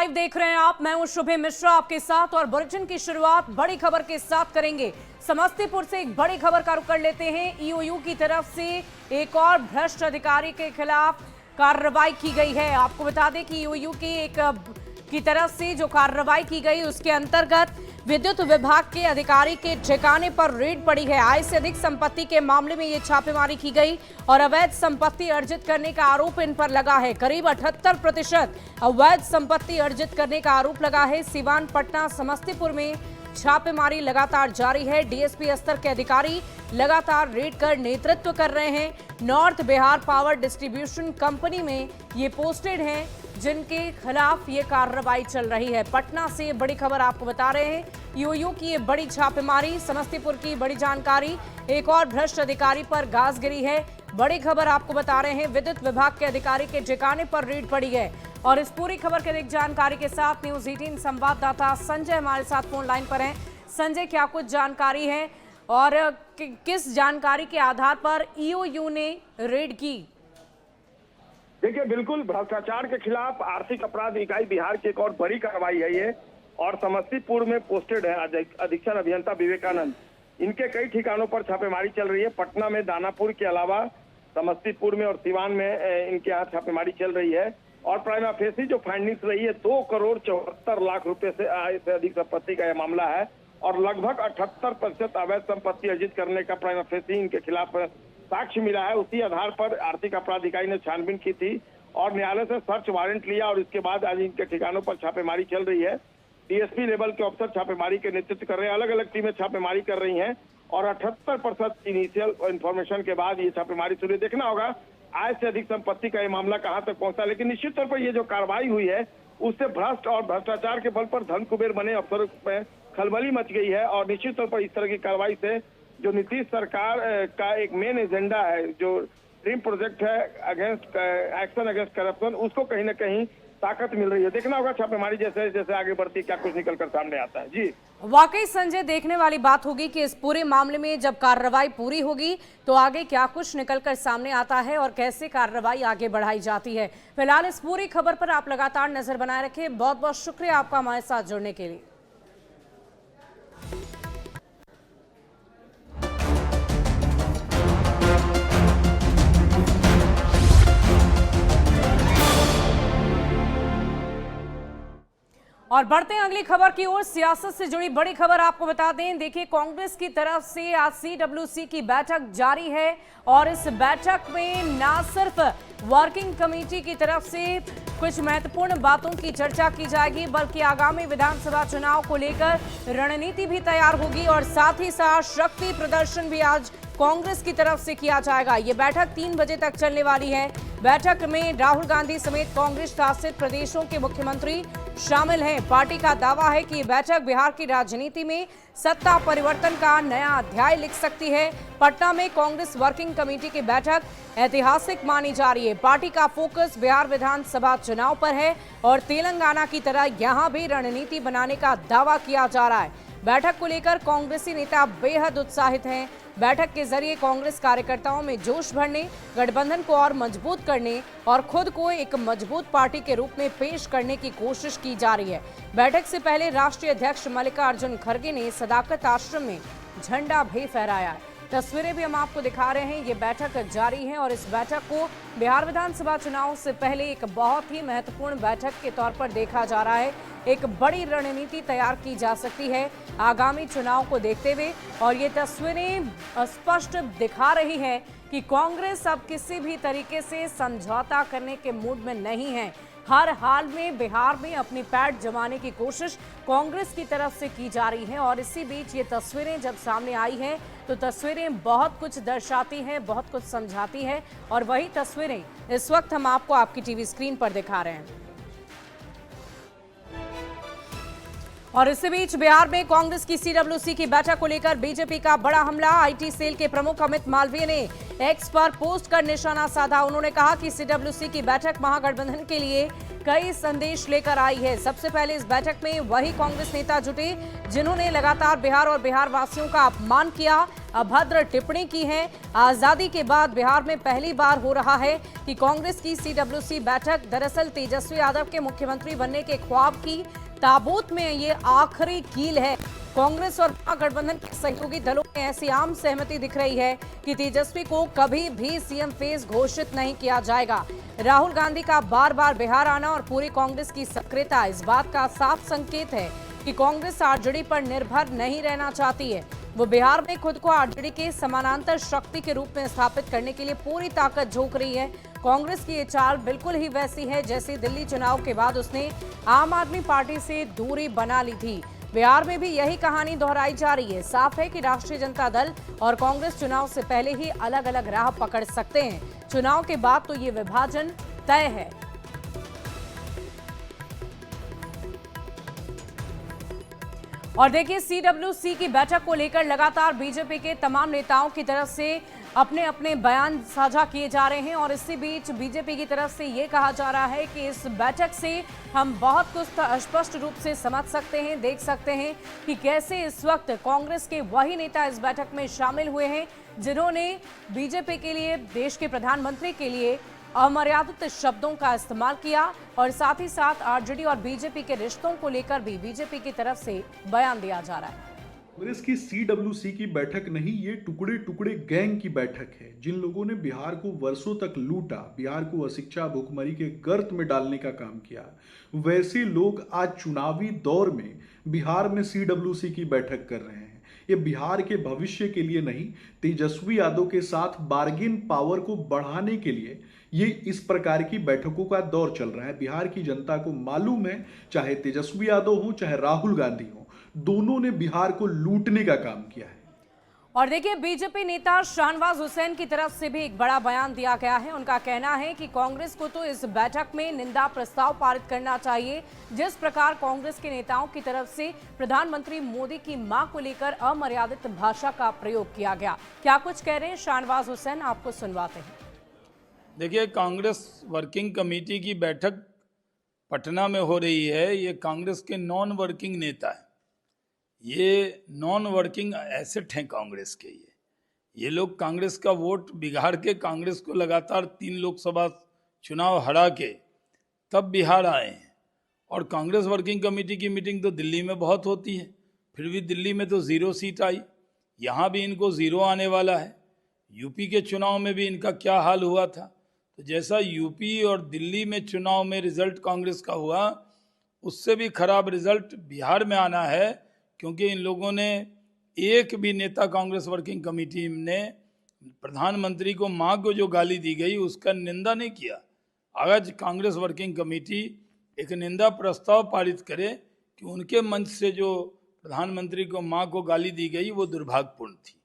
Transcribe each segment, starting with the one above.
Live देख रहे हैं आप। मैं हूं शुभे मिश्रा आपके साथ और बुलेटिन की शुरुआत बड़ी खबर के साथ करेंगे। समस्तीपुर से एक बड़ी खबर का रुख कर लेते हैं। ईओयू की तरफ से एक और भ्रष्ट अधिकारी के खिलाफ कार्रवाई की गई है। आपको बता दें कि ईओयू की तरफ से जो कार्रवाई की गई उसके अंतर्गत विद्युत विभाग के अधिकारी के ठिकाने पर रेड पड़ी है। आय से अधिक संपत्ति के मामले में ये छापेमारी की गई और अवैध संपत्ति अर्जित करने का आरोप इन पर लगा है। करीब 78% अवैध संपत्ति अर्जित करने का आरोप लगा है। सीवान, पटना, समस्तीपुर में छापेमारी लगातार जारी है। डीएसपी स्तर के अधिकारी लगातार रेड कर नेतृत्व कर रहे हैं। North Bihar power distribution company में ये पोस्टेड हैं जिनके खिलाफ ये कार्रवाई चल रही है। पटना से बड़ी खबर आपको बता रहे हैं। ईओयू की ये बड़ी छापेमारी, समस्तीपुर की बड़ी जानकारी, एक और भ्रष्ट अधिकारी पर गाज गिरी है। बड़ी खबर आपको बता रहे हैं। विद्युत विभाग के अधिकारी के ठिकाने पर रेड पड़ी है और इस पूरी खबर के अधिक जानकारी के साथ न्यूज 18 संवाददाता संजय हमारे साथ फोन लाइन पर हैं। संजय, क्या कुछ जानकारी है और किस जानकारी के आधार पर ईओयू ने रेड की? देखिए, बिल्कुल भ्रष्टाचार के खिलाफ आर्थिक अपराध इकाई बिहार की एक और बड़ी कार्रवाई है ये, और समस्तीपुर में पोस्टेड है अधीक्षण अभियंता विवेकानंद। इनके कई ठिकानों पर छापेमारी चल रही है। पटना में, दानापुर के अलावा समस्तीपुर में और सिवान में इनके यहाँ छापेमारी चल रही है। और प्राइमा फेसी जो फाइंडिंग्स रही है, 2 करोड़ 74 लाख रुपए से अधिक संपत्ति का यह मामला है और लगभग 78% अवैध संपत्ति अर्जित करने का प्राइमा फेसी इनके खिलाफ साक्ष्य मिला है। उसी आधार पर आर्थिक अपराध इकाई ने छानबीन की थी और न्यायालय से सर्च वारंट लिया और इसके बाद आज इनके ठिकानों पर छापेमारी चल रही है। डीएसपी लेवल के अफसर छापेमारी के नेतृत्व कर रहे हैं। अलग अलग टीमें छापेमारी कर रही हैं और 78% इनिशियल इंफॉर्मेशन के बाद ये छापेमारी शुरू। देखना होगा आय से अधिक संपत्ति का ये मामला कहां तक पहुंचा, लेकिन निश्चित तौर पर ये जो कार्रवाई हुई है उससे भ्रष्ट और भ्रष्टाचार के बल पर धन कुबेर बने अफसरों में खलबली मच गई है। और निश्चित तौर पर इस तरह की कार्रवाई से जो नीतीश सरकार का एक मेन एजेंडा है, जो ड्रीम प्रोजेक्ट है अगेंस्ट एक्शन अगेंस्ट करप्शन, उसको कहीं ना कहीं ताकत मिल रही है। देखना होगा छापेमारी जैसे जैसे आगे बढ़ती क्या कुछ निकलकर सामने आता है। जी वाकई संजय, देखने वाली बात होगी कि इस पूरे मामले में जब कार्रवाई पूरी होगी तो आगे क्या कुछ निकलकर सामने आता है और कैसे कार्रवाई आगे बढ़ाई जाती है। फिलहाल इस पूरी खबर पर आप लगातार नजर बनाए रखें। बहुत बहुत शुक्रिया आपका हमारे साथ जुड़ने के लिए। और बढ़ते हैं अगली खबर की ओर। सियासत से जुड़ी बड़ी खबर आपको बता दें। देखिए, कांग्रेस की तरफ से आज सीडब्ल्यूसी की बैठक जारी है और इस बैठक में ना सिर्फ वर्किंग कमेटी की तरफ से कुछ महत्वपूर्ण बातों की चर्चा की जाएगी, बल्कि आगामी विधानसभा चुनाव को लेकर रणनीति भी तैयार होगी और साथ ही साथ शक्ति प्रदर्शन भी आज कांग्रेस की तरफ से किया जाएगा। ये बैठक 3 बजे तक चलने वाली है। बैठक में राहुल गांधी समेत कांग्रेस शासित प्रदेशों के मुख्यमंत्री शामिल हैं। पार्टी का दावा है कि ये बैठक बिहार की राजनीति में सत्ता परिवर्तन का नया अध्याय लिख सकती है। पटना में कांग्रेस वर्किंग कमेटी की बैठक ऐतिहासिक मानी जा रही है। पार्टी का फोकस बिहार विधानसभा चुनाव पर है और तेलंगाना की तरह यहां भी रणनीति बनाने का दावा किया जा रहा है। बैठक को लेकर कांग्रेसी नेता बेहद उत्साहित हैं। बैठक के जरिए कांग्रेस कार्यकर्ताओं में जोश भरने, गठबंधन को और मजबूत करने और खुद को एक मजबूत पार्टी के रूप में पेश करने की कोशिश की जा रही है। बैठक से पहले राष्ट्रीय अध्यक्ष मल्लिकार्जुन खड़गे ने सदाकत आश्रम में झंडा भी फहराया है। तस्वीरें भी हम आपको दिखा रहे हैं। ये बैठक जारी है और इस बैठक को बिहार विधानसभा चुनाव से पहले एक बहुत ही महत्वपूर्ण बैठक के तौर पर देखा जा रहा है। एक बड़ी रणनीति तैयार की जा सकती है आगामी चुनाव को देखते हुए और ये तस्वीरें स्पष्ट दिखा रही है कि कांग्रेस अब किसी भी तरीके से समझौता करने के मूड में नहीं है। हर हाल में बिहार में अपनी पैठ जमाने की कोशिश कांग्रेस की तरफ से की जा रही है और इसी बीच ये तस्वीरें जब सामने आई हैं तो तस्वीरें बहुत कुछ दर्शाती हैं, बहुत कुछ समझाती हैं और वही तस्वीरें इस वक्त हम आपको आपकी टीवी स्क्रीन पर दिखा रहे हैं। और इसी बीच बिहार में कांग्रेस की सीडब्ल्यूसी की बैठक को लेकर बीजेपी का बड़ा हमला। आईटी सेल के प्रमुख अमित मालवीय ने एक्स पर पोस्ट कर निशाना साधा। उन्होंने कहा कि सीडब्ल्यूसी की बैठक महागठबंधन के लिए कई संदेश लेकर आई है। सबसे पहले इस बैठक में वही कांग्रेस नेता जुटे जिन्होंने लगातार बिहार और बिहार वासियों का अपमान किया, अभद्र टिप्पणी की है। आजादी के बाद बिहार में पहली बार हो रहा है कि कांग्रेस की CWC बैठक दरअसल तेजस्वी यादव के मुख्यमंत्री बनने के ख्वाब की ताबूत में ये आखिरी कील है। कांग्रेस और महागठबंधन के सहयोगी दलों में ऐसी आम सहमति दिख रही है कि तेजस्वी को कभी भी सीएम फेस घोषित नहीं किया जाएगा। राहुल गांधी का बार बार बिहार आना और पूरी कांग्रेस की सक्रियता इस बात का साफ संकेत है कि कांग्रेस आरजेडी पर निर्भर नहीं रहना चाहती है। वो बिहार में खुद को आरजेडी के समानांतर शक्ति के रूप में स्थापित करने के लिए पूरी ताकत झोंक रही है। कांग्रेस की ये चाल बिल्कुल ही वैसी है जैसी दिल्ली चुनाव के बाद उसने आम आदमी पार्टी से दूरी बना ली थी। बिहार में भी यही कहानी दोहराई जा रही है। साफ है कि राष्ट्रीय जनता दल और कांग्रेस चुनाव से पहले ही अलग अलग राह पकड़ सकते हैं। चुनाव के बाद तो ये विभाजन तय है। और देखिए, CWC की बैठक को लेकर लगातार बीजेपी के तमाम नेताओं की तरफ से अपने अपने बयान साझा किए जा रहे हैं और इसी बीच बीजेपी की तरफ से ये कहा जा रहा है कि इस बैठक से हम बहुत कुछ स्पष्ट रूप से समझ सकते हैं, देख सकते हैं कि कैसे इस वक्त कांग्रेस के वही नेता इस बैठक में शामिल हुए हैं जिन्होंने बीजेपी के लिए, देश के प्रधानमंत्री के लिए अमर्यादित शब्दों का इस्तेमाल किया और साथ ही साथ आरजेडी और बीजेपी के रिश्तों को लेकर भी बीजेपी की तरफ से बयान दिया जा रहा है। कांग्रेस की CWC की बैठक नहीं, ये टुकड़े टुकड़े गैंग की बैठक है। जिन लोगों ने बिहार को वर्षों तक लूटा, बिहार को अशिक्षा भुखमरी के गर्त में डालने का काम किया, वैसे लोग आज चुनावी दौर में बिहार में CWC की बैठक कर रहे हैं। ये बिहार के भविष्य के लिए नहीं, तेजस्वी यादव के साथ बार्गेन पावर को बढ़ाने के लिए ये इस प्रकार की बैठकों का दौर चल रहा है। बिहार की जनता को मालूम है, चाहे तेजस्वी यादव हो चाहे राहुल गांधी हो, दोनों ने बिहार को लूटने का काम किया है। और देखिए, बीजेपी नेता शाहनवाज हुसैन की तरफ से भी एक बड़ा बयान दिया गया है। उनका कहना है कि कांग्रेस को तो इस बैठक में निंदा प्रस्ताव पारित करना चाहिए। जिस प्रकार कांग्रेस के नेताओं की तरफ से प्रधानमंत्री मोदी की मां को लेकर अमर्यादित भाषा का प्रयोग किया गया। क्या कुछ कह रहे हैं शाहनवाज हुसैन, आपको सुनवाते हैं। देखिए, कांग्रेस वर्किंग कमेटी की बैठक पटना में हो रही है। ये कांग्रेस के नॉन वर्किंग नेता है, ये नॉन वर्किंग एसेट हैं कांग्रेस के। ये लोग कांग्रेस का वोट बिगाड़ के कांग्रेस को लगातार 3 लोकसभा चुनाव हरा के तब बिहार आए हैं। और कांग्रेस वर्किंग कमेटी की मीटिंग तो दिल्ली में बहुत होती है, फिर भी दिल्ली में तो 0 सीट आई, यहाँ भी इनको 0 आने वाला है। यूपी के चुनाव में भी इनका क्या हाल हुआ था। तो जैसा यूपी और दिल्ली में चुनाव में रिजल्ट कांग्रेस का हुआ, उससे भी खराब रिजल्ट बिहार में आना है, क्योंकि इन लोगों ने एक भी नेता कांग्रेस वर्किंग कमेटी ने प्रधानमंत्री को मां को जो गाली दी गई उसका निंदा नहीं किया। आज कांग्रेस वर्किंग कमेटी एक निंदा प्रस्ताव पारित करे कि उनके मंच से जो प्रधानमंत्री को मां को गाली दी गई वो दुर्भाग्यपूर्ण थी।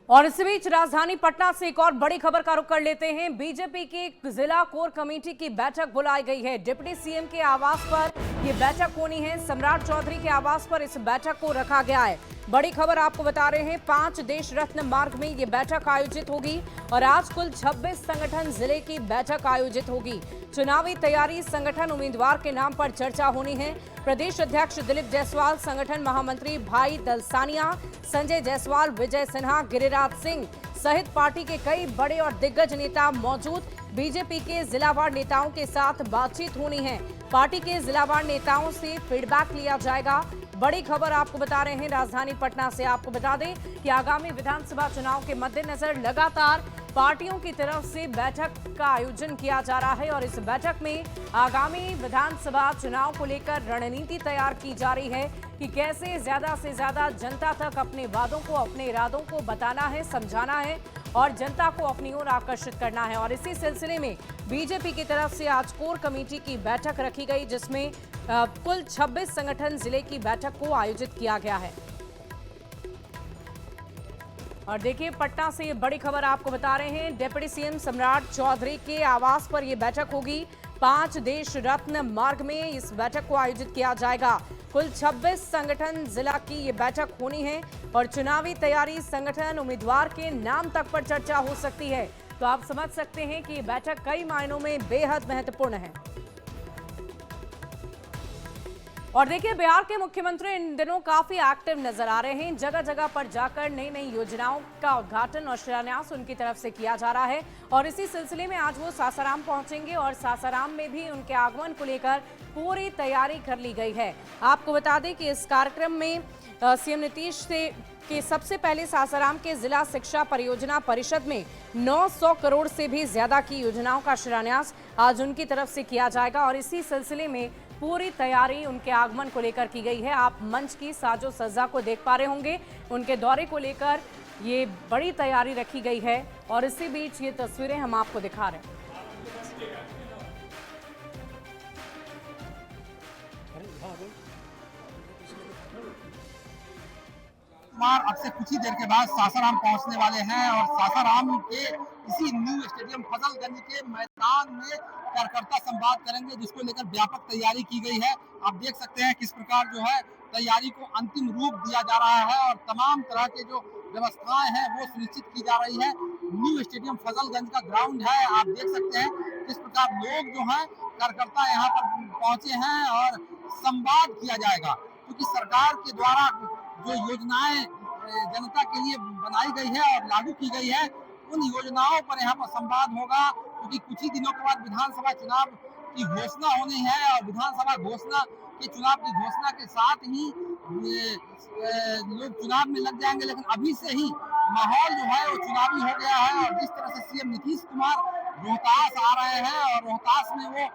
और इस बीच राजधानी पटना से एक और बड़ी खबर का रुख कर लेते हैं। बीजेपी की जिला कोर कमेटी की बैठक बुलाई गई है। डिप्टी सीएम के आवास पर यह बैठक होनी है। सम्राट चौधरी के आवास पर इस बैठक को रखा गया है। बड़ी खबर आपको बता रहे हैं, 5 देश रत्न मार्ग में ये बैठक आयोजित होगी और आज कुल 26 संगठन जिले की बैठक आयोजित होगी। चुनावी तैयारी, संगठन उम्मीदवार के नाम पर चर्चा होनी है। प्रदेश अध्यक्ष दिलीप जायसवाल, संगठन महामंत्री भाई दलसानिया, संजय जायसवाल, विजय सिन्हा, गिरिराज सिंह सहित पार्टी के कई बड़े और दिग्गज नेता मौजूद। बीजेपी के जिलावार नेताओं के साथ बातचीत होनी है। पार्टी के जिलावार नेताओं से फीडबैक लिया जाएगा। बड़ी खबर आपको बता रहे हैं राजधानी पटना से। आपको बता दें कि आगामी विधानसभा चुनाव के मद्देनजर लगातार पार्टियों की तरफ से बैठक का आयोजन किया जा रहा है और इस बैठक में आगामी विधानसभा चुनाव को लेकर रणनीति तैयार की जा रही है कि कैसे ज्यादा से ज्यादा जनता तक अपने वादों को, अपने इरादों को बताना है, समझाना है और जनता को अपनी ओर आकर्षित करना है। और इसी सिलसिले में बीजेपी की तरफ से आज कोर कमेटी की बैठक रखी गई, जिसमें कुल 26 संगठन जिले की बैठक को आयोजित किया गया है। और देखिए, पटना से ये बड़ी खबर आपको बता रहे हैं, डिप्टी सीएम सम्राट चौधरी के आवास पर यह बैठक होगी। 5 देश रत्न मार्ग में इस बैठक को आयोजित किया जाएगा। कुल 26 संगठन जिला की ये बैठक होनी है और चुनावी तैयारी, संगठन उम्मीदवार के नाम तक पर चर्चा हो सकती है। तो आप समझ सकते हैं कि ये बैठक कई मायनों में बेहद महत्वपूर्ण है। और देखिए, बिहार के मुख्यमंत्री इन दिनों काफी एक्टिव नजर आ रहे हैं। जगह जगह पर जाकर नई नई योजनाओं का उद्घाटन और शिलान्यास उनकी तरफ से किया जा रहा है और इसी सिलसिले में आज वो सासाराम पहुंचेंगे और सासाराम में भी उनके आगमन को लेकर पूरी तैयारी कर ली गई है। आपको बता दें कि इस कार्यक्रम में सीएम नीतीश के सबसे पहले सासाराम के जिला शिक्षा परियोजना परिषद में 900 करोड़ से भी ज्यादा की योजनाओं का शिलान्यास आज उनकी तरफ से किया जाएगा और इसी सिलसिले में पूरी तैयारी उनके आगमन को लेकर की गई है। आप मंच की साजो सज्जा को देख पा रहे होंगे। उनके दौरे को लेकर ये बड़ी तैयारी रखी गई है और इसी बीच ये तस्वीरें हम आपको दिखा रहे हैं। कुमार अब से कुछ ही देर के बाद सासाराम पहुंचने वाले हैं और सासाराम के इसी न्यू स्टेडियम फजलगंज के मैदान में कार्यकर्ता संवाद करेंगे, जिसको लेकर व्यापक तैयारी की गई है। आप देख सकते हैं किस प्रकार जो है तैयारी को अंतिम रूप दिया जा रहा है और तमाम तरह के जो व्यवस्थाएं हैं वो सुनिश्चित की जा रही है। न्यू स्टेडियम फजलगंज का ग्राउंड है, आप देख सकते हैं किस प्रकार लोग जो है कार्यकर्ता यहाँ पर पहुंचे हैं और संवाद किया जाएगा, क्योंकि सरकार के द्वारा जो योजनाएं जनता के लिए बनाई गई है और लागू की गई है, उन योजनाओं पर यहाँ पर संवाद होगा, क्योंकि कुछ ही दिनों के बाद विधानसभा चुनाव की घोषणा होनी है और विधानसभा घोषणा के चुनाव की घोषणा के साथ ही लोग चुनाव में लग जाएंगे। लेकिन अभी से ही माहौल जो है वो चुनावी हो गया है और जिस तरह से सीएम नीतीश कुमार रोहतास आ रहे हैं और रोहतास में वो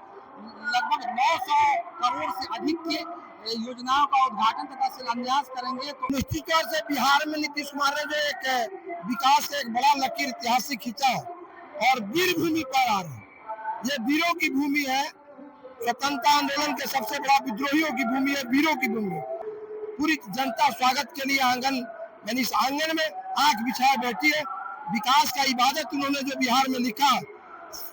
लगभग 900 करोड़ से अधिक के योजनाओं का उद्घाटन तथा शिलान्यास करेंगे। तो निश्चित तौर से बिहार में नीतीश कुमार ने जो एक विकास का एक बड़ा लकीर ऐतिहासिक खींचा है और वीर भूमि पर आ रहे हैं। ये वीरों की भूमि है, स्वतंत्रता आंदोलन के सबसे बड़ा विद्रोहियों की भूमि है, वीरों की भूमि है। पूरी जनता स्वागत के लिए आंगन यानी इस आंगन में आंख बिछाए बैठी है। विकास का इबादत उन्होंने जो बिहार में लिखा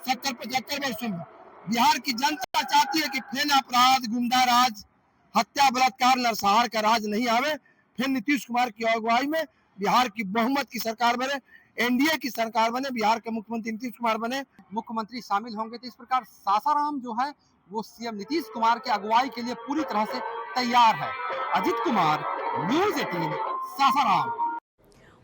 70-75 वर्षों में, बिहार की जनता चाहती है कि फिर अपराध, गुंडा राज, हत्या, बलात्कार, नरसंहार का राज नहीं आवे। फिर नीतीश कुमार की अगुवाई में बिहार की बहुमत की सरकार बने, एनडीए की सरकार बने, बिहार के मुख्यमंत्री नीतीश कुमार बने, मुख्यमंत्री शामिल होंगे। तो इस प्रकार सासाराम जो है वो सीएम नीतीश कुमार के अगुवाई के लिए पूरी तरह से तैयार है। अजित कुमार, न्यूज़ 18, सासाराम।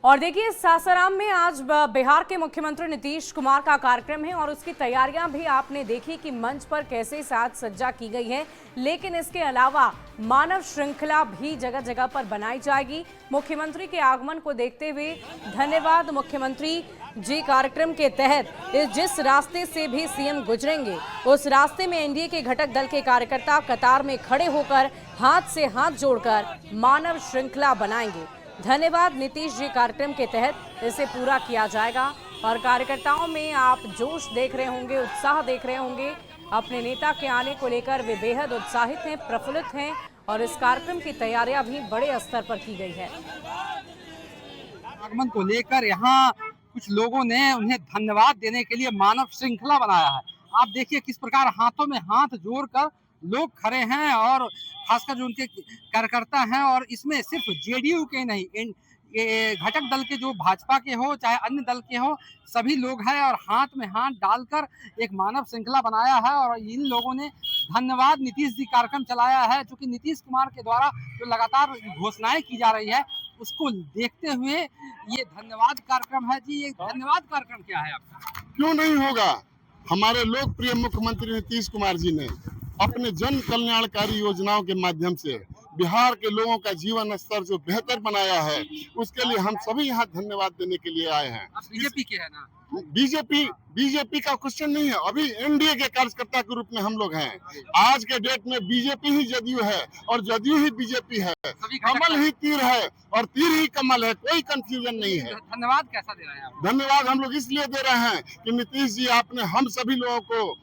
और देखिए, सासाराम में आज बिहार के मुख्यमंत्री नीतीश कुमार का कार्यक्रम है और उसकी तैयारियां भी आपने देखी कि मंच पर कैसे साज सज्जा की गई है। लेकिन इसके अलावा मानव श्रृंखला भी जगह जगह पर बनाई जाएगी। मुख्यमंत्री के आगमन को देखते हुए धन्यवाद मुख्यमंत्री जी कार्यक्रम के तहत जिस रास्ते से भी सीएम गुजरेंगे उस रास्ते में एनडीए के घटक दल के कार्यकर्ता कतार में खड़े होकर हाथ से हाथ जोड़कर मानव श्रृंखला बनाएंगे। धन्यवाद नीतीश जी कार्यक्रम के तहत इसे पूरा किया जाएगा और कार्यकर्ताओं में आप जोश देख रहे होंगे, उत्साह देख रहे होंगे। अपने नेता के आने को लेकर वे बेहद उत्साहित हैं, प्रफुल्लित हैं और इस कार्यक्रम की तैयारियां भी बड़े स्तर पर की गई है। आगमन को लेकर यहाँ कुछ लोगों ने उन्हें धन्यवाद देने के लिए मानव श्रृंखला बनाया है। आप देखिए किस प्रकार हाथों में हाथ जोड़कर लोग खड़े हैं और खासकर जो उनके कार्यकर्ता हैं, और इसमें सिर्फ जेडीयू के नहीं, घटक दल के जो भाजपा के हो चाहे अन्य दल के हो, सभी लोग हैं और हाथ में हाथ डालकर एक मानव श्रृंखला बनाया है। और इन लोगों ने धन्यवाद नीतीश जी कार्यक्रम चलाया है, क्योंकि नीतीश कुमार के द्वारा जो लगातार घोषणाएं की जा रही है उसको देखते हुए ये धन्यवाद कार्यक्रम है। जी, ये धन्यवाद कार्यक्रम क्या है आपका? क्यों नहीं होगा? हमारे लोकप्रिय मुख्यमंत्री नीतीश कुमार जी ने अपने जन कल्याणकारी योजनाओं के माध्यम से बिहार के लोगों का जीवन स्तर जो बेहतर बनाया है, उसके लिए हम सभी यहाँ धन्यवाद देने के लिए आए हैं। आप बीजेपी के है ना? बीजेपी का क्वेश्चन नहीं है, अभी एनडीए के कार्यकर्ता के रूप में हम लोग हैं। आज के डेट में बीजेपी ही जदयू है और जदयू ही बीजेपी है, कमल ही तीर है और तीर ही कमल है, कोई कंफ्यूजन नहीं है। धन्यवाद कैसा दे रहे हैं आप? धन्यवाद हम लोग इसलिए दे रहे हैं कि नीतीश जी आपने हम सभी लोगों को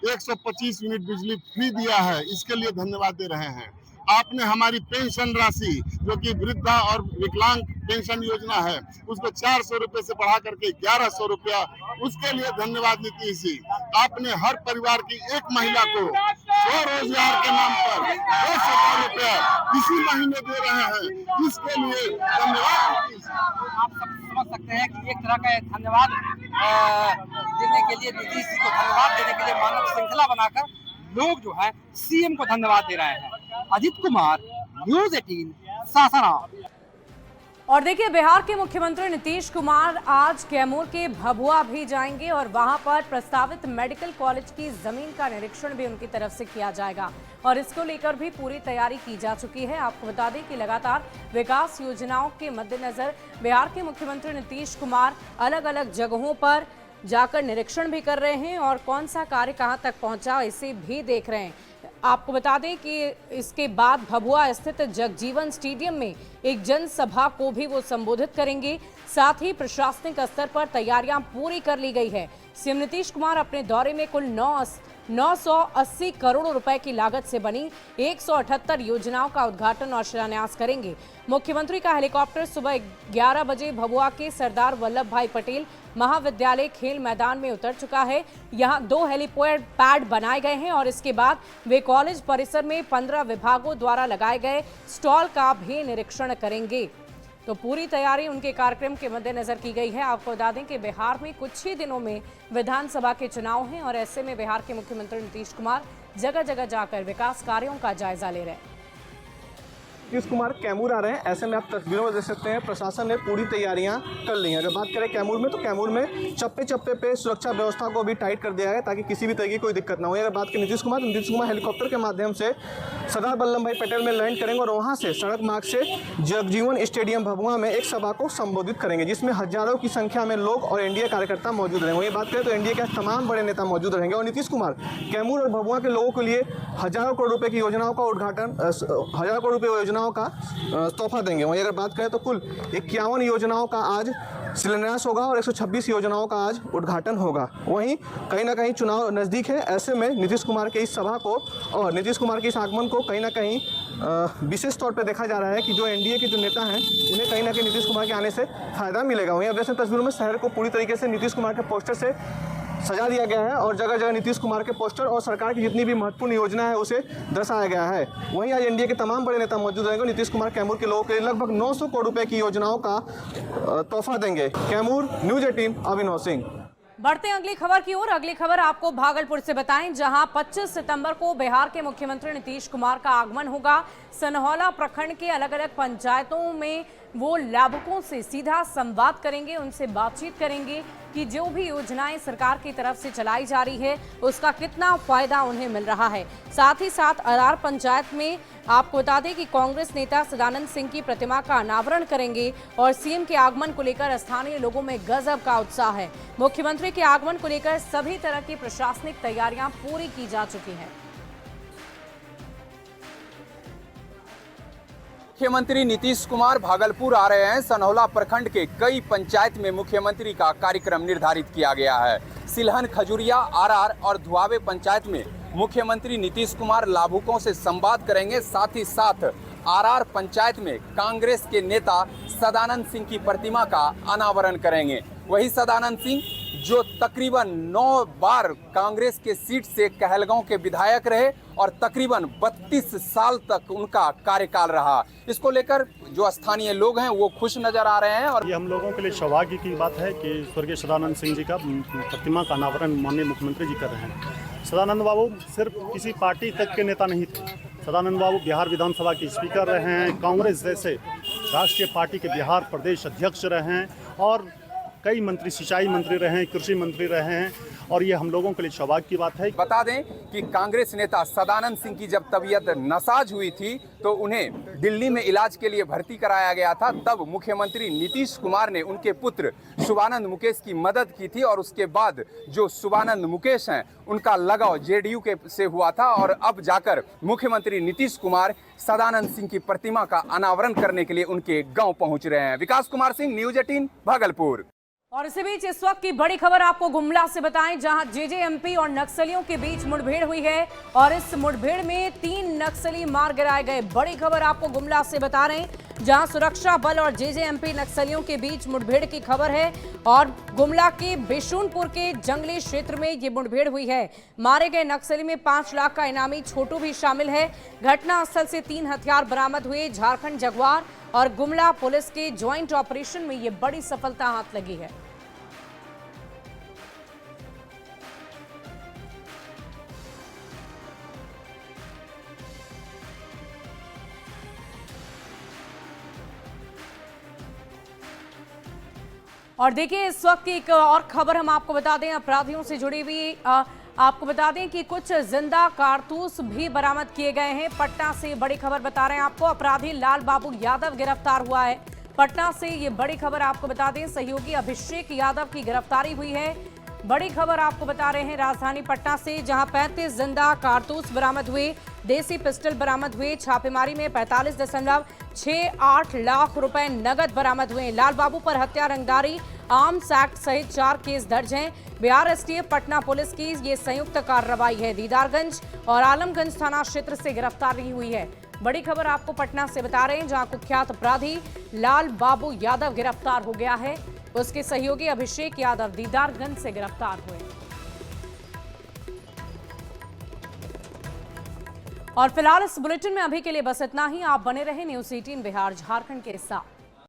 125 यूनिट बिजली फ्री दिया है, इसके लिए धन्यवाद दे रहे हैं। आपने हमारी पेंशन राशि जो कि वृद्धा और विकलांग पेंशन योजना है उसको 400 रुपए से बढ़ा करके 1100 रुपया, उसके लिए धन्यवाद नीतीश जी। आपने हर परिवार की एक महिला को स्वरोजगार के नाम पर 200 रुपया इसी महीने दे रहे हैं, इसके लिए धन्यवाद नीतीश। आप सब समझ सकते हैं कि एक तरह का धन्यवाद देने के लिए, नीतीश जी को धन्यवाद देने के लिए मानव श्रृंखला बनाकर लोग जो है सीएम को धन्यवाद दे रहे हैं। अजित कुमार, न्यूज 18 सासाराम। और देखिए, बिहार के मुख्यमंत्री नीतीश कुमार आज कैमूर के भभुआ भी जाएंगे और वहां पर प्रस्तावित मेडिकल कॉलेज की जमीन का निरीक्षण भी उनकी तरफ से किया जाएगा और इसको लेकर भी पूरी तैयारी की जा चुकी है। आपको बता दें कि लगातार विकास योजनाओं के मद्देनजर बिहार के मुख्यमंत्री नीतीश कुमार अलग अलग जगहों पर जाकर निरीक्षण भी कर रहे हैं और कौन सा कार्य कहां तक पहुंचा इसे भी देख रहे हैं। आपको बता दें कि इसके बाद भभुआ स्थित जगजीवन स्टेडियम में एक जनसभा को भी वो संबोधित करेंगे। साथ ही प्रशासनिक स्तर पर तैयारियां पूरी कर ली गई है। सीएम नीतीश कुमार अपने दौरे में कुल 980 करोड़ रुपए की लागत से बनी 178 योजनाओं का उद्घाटन और शिलान्यास करेंगे। मुख्यमंत्री का हेलीकॉप्टर सुबह 11 बजे भभुआ के सरदार वल्लभ भाई पटेल महाविद्यालय खेल मैदान में उतर चुका है। यहां 2 हेलीपैड बनाए गए हैं और इसके बाद वे कॉलेज परिसर में 15 विभागों द्वारा लगाए गए स्टॉल का भी निरीक्षण करेंगे। तो पूरी तैयारी उनके कार्यक्रम के मद्देनजर की गई है। आपको बता दें कि बिहार में कुछ ही दिनों में विधानसभा के चुनाव हैं और ऐसे में बिहार के मुख्यमंत्री नीतीश कुमार जगह जगह जाकर विकास कार्यों का जायजा ले रहे हैं। नीतीश कुमार कैमूर आ रहे हैं, ऐसे में आप तस्वीरों में देख सकते हैं प्रशासन ने पूरी तैयारियां कर ली हैं। अगर बात करें कैमूर में, तो कैमूर में चप्पे चप्पे पे सुरक्षा व्यवस्था को भी टाइट कर दिया है ताकि किसी भी तरह की कोई दिक्कत ना हो। अगर बात करें नीतीश कुमार, तो नीतीश कुमार हेलीकॉप्टर के माध्यम से सरदार वल्लभ भाई पटेल में लैंड करेंगे और वहाँ से सड़क मार्ग से जगजीवन स्टेडियम भभुआ में एक सभा को संबोधित करेंगे, जिसमें हजारों की संख्या में लोग और एनडीए कार्यकर्ता मौजूद रहेंगे। वहीं बात करें तो एनडीए के तमाम बड़े नेता मौजूद रहेंगे और नीतीश कुमार कैमूर और भभुआ के लोगों के लिए हजारों करोड़ रुपए की योजनाओं का उद्घाटन, हजारों करोड़ रुपए योजनाओं का तोहफा देंगे। वहीं अगर बात करें तो कुल 51 योजनाओं का आज शिलान्यास होगा और 126 योजनाओं का आज उद्घाटन होगा। वहीं कहीं ना कहीं चुनाव नज़दीक है, ऐसे में नीतीश कुमार के इस सभा को और नीतीश कुमार के इस आगमन को कहीं ना कहीं विशेष तौर पर देखा जा रहा है कि जो एनडीए के जो नेता हैं उन्हें कहीं ना कहीं नीतीश कुमार के आने से फायदा मिलेगा। वहीं अब जैसे तस्वीरों में शहर को पूरी तरीके से नीतीश कुमार के पोस्टर से सजा दिया गया है और जगह जगह नीतीश कुमार के पोस्टर और सरकार की जितनी भी महत्वपूर्ण योजना है उसे दर्शाया गया है। वहीं आज एनडीए के तमाम बड़े नेता मौजूद रहेंगे। नीतीश कुमार कैमूर के लोगों के लिए लगभग 900 करोड़ रुपए की योजनाओं का तोहफा देंगे। कैमूर, न्यूज 18 अभिनव सिंह। बढ़ते हैं अगली खबर की ओर। अगली खबर आपको भागलपुर से बताएं, जहां 25 सितंबर को बिहार के मुख्यमंत्री नीतीश कुमार का आगमन होगा। सनहौला प्रखंड के अलग अलग पंचायतों में वो लाभुकों से सीधा संवाद करेंगे, उनसे बातचीत करेंगे कि जो भी योजनाएं सरकार की तरफ से चलाई जा रही है उसका कितना फायदा उन्हें मिल रहा है। साथ ही साथ अरार पंचायत में आपको बता दें कि कांग्रेस नेता सदानंद सिंह की प्रतिमा का अनावरण करेंगे और सीएम के आगमन को लेकर स्थानीय लोगों में गजब का उत्साह है। मुख्यमंत्री के आगमन को लेकर सभी तरह की प्रशासनिक तैयारियां पूरी की जा चुकी हैं। मुख्यमंत्री नीतीश कुमार भागलपुर आ रहे हैं। सनहौला प्रखंड के कई पंचायत में मुख्यमंत्री का कार्यक्रम निर्धारित किया गया है। सिलहन, खजुरिया, आरआर और धुआवे पंचायत में मुख्यमंत्री नीतीश कुमार लाभुकों से संवाद करेंगे। साथ ही साथ आरआर पंचायत में कांग्रेस के नेता सदानंद सिंह की प्रतिमा का अनावरण करेंगे। वही सदानंद सिंह जो तकरीबन 9 बार कांग्रेस के सीट से कहलगांव के विधायक रहे और तकरीबन 32 साल तक उनका कार्यकाल रहा। इसको लेकर जो स्थानीय लोग हैं वो खुश नजर आ रहे हैं। और ये हम लोगों के लिए सौभाग्य की बात है कि स्वर्गीय सदानंद सिंह जी का प्रतिमा का अनावरण माननीय मुख्यमंत्री जी कर रहे हैं। सदानंद बाबू सिर्फ किसी पार्टी तक के नेता नहीं थे। सदानंद बाबू बिहार विधानसभा के स्पीकर रहे हैं, कांग्रेस जैसे राष्ट्रीय पार्टी के बिहार प्रदेश अध्यक्ष रहे हैं और कई मंत्री, सिंचाई मंत्री रहे हैं, कृषि मंत्री रहे हैं और ये हम लोगों के लिए सौभाग्य की बात है। बता दें कि कांग्रेस नेता सदानंद सिंह की जब तबीयत नासाज हुई थी तो उन्हें दिल्ली में इलाज के लिए भर्ती कराया गया था। तब मुख्यमंत्री नीतीश कुमार ने उनके पुत्र शुभानंद मुकेश की मदद की थी और उसके बाद जो शुभानंद मुकेश हैं उनका लगाव जेडीयू के से हुआ था और अब जाकर मुख्यमंत्री नीतीश कुमार सदानंद सिंह की प्रतिमा का अनावरण करने के लिए उनके गाँव पहुँच रहे हैं। विकास कुमार सिंह, न्यूज 18 भागलपुर। और इसी बीच इस वक्त की बड़ी खबर आपको गुमला से बताएं, जहां जेजेएमपी और नक्सलियों के बीच मुठभेड़ हुई है और इस मुठभेड़ में 3 नक्सली मार गिराए गए। बड़ी खबर आपको गुमला से बता रहे हैं, जहां सुरक्षा बल और जेजेएमपी नक्सलियों के बीच मुठभेड़ की खबर है और गुमला के बिशुनपुर के जंगली क्षेत्र में ये मुठभेड़ हुई है। मारे गए नक्सली में 5 लाख का इनामी छोटू भी शामिल है। घटनास्थल से 3 हथियार बरामद हुए। झारखंड जगुआर और गुमला पुलिस के ज्वाइंट ऑपरेशन में ये बड़ी सफलता हाथ लगी है। और देखिए इस वक्त की एक और खबर हम आपको बता दें, अपराधियों से जुड़ी हुई आपको बता दें कि कुछ जिंदा कारतूस भी बरामद किए गए हैं। पटना से बड़ी खबर बता रहे हैं आपको, अपराधी लाल बाबू यादव गिरफ्तार हुआ है। पटना से ये बड़ी खबर आपको बता दें, सहयोगी अभिषेक यादव की गिरफ्तारी हुई है। बड़ी खबर आपको बता रहे हैं राजधानी पटना से, जहां 35 जिंदा कारतूस बरामद हुए, देसी पिस्टल बरामद हुए। छापेमारी में 45.68 लाख रुपए नगद बरामद हुए। लाल बाबू पर हत्या, रंगदारी, आर्म्स एक्ट सहित 4 केस दर्ज हैं। बिहार एसटीएफ, पटना पुलिस की ये संयुक्त कार्रवाई है। दीदारगंज और आलमगंज थाना क्षेत्र से गिरफ्तारी हुई है। बड़ी खबर आपको पटना से बता रहे हैं, जहां कुख्यात अपराधी लाल बाबू यादव गिरफ्तार हो गया है। उसके सहयोगी अभिषेक यादव दीदारगंज से गिरफ्तार हुए। और फिलहाल इस बुलेटिन में अभी के लिए बस इतना ही। आप बने रहे न्यूज़ 18 बिहार झारखंड के साथ।